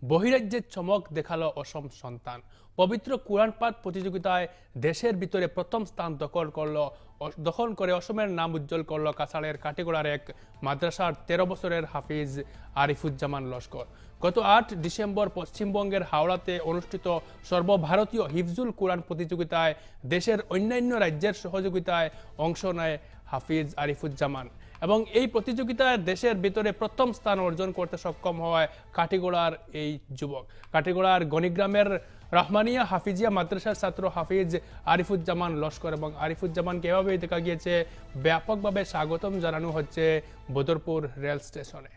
বহিরাজ্যে চমক দেখালো অসম সন্তান। পবিত্র কোরআন পাঠ প্রতিযোগিতায় দেশের ভিতরে প্রথম স্থান দখল করে অসমের নাম উজ্জ্বল করল কাছাড়ের কাটিগড়ার এক মাদ্রাসার ১৩ বছরের হাফিজ আরিফুজ্জামান লস্কর। গত ৮ ডিসেম্বর পশ্চিমবঙ্গের হাওড়াতে অনুষ্ঠিত সর্বভারতীয় হিফজুল কোরআন প্রতিযোগিতায় দেশের অন্যান্য রাজ্যের সহযোগিতায় অংশ নেয় হাফিজ আরিফুজ্জামান এবং এই প্রতিযোগিতায় দেশের ভিতরে প্রথম স্থান অর্জন করতে সক্ষম হয় কাটিগড়ার এই যুবক। কাটিগড়ার গণিগ্রামের রহমানিয়া হাফিজিয়া মাদ্রাসার ছাত্র হাফিজ আরিফুজ্জামান লস্কর এবং আরিফুজ্জামানকে এভাবেই দেখা গিয়েছে ব্যাপকভাবে স্বাগতম জানানো হচ্ছে বদরপুর রেল স্টেশনে।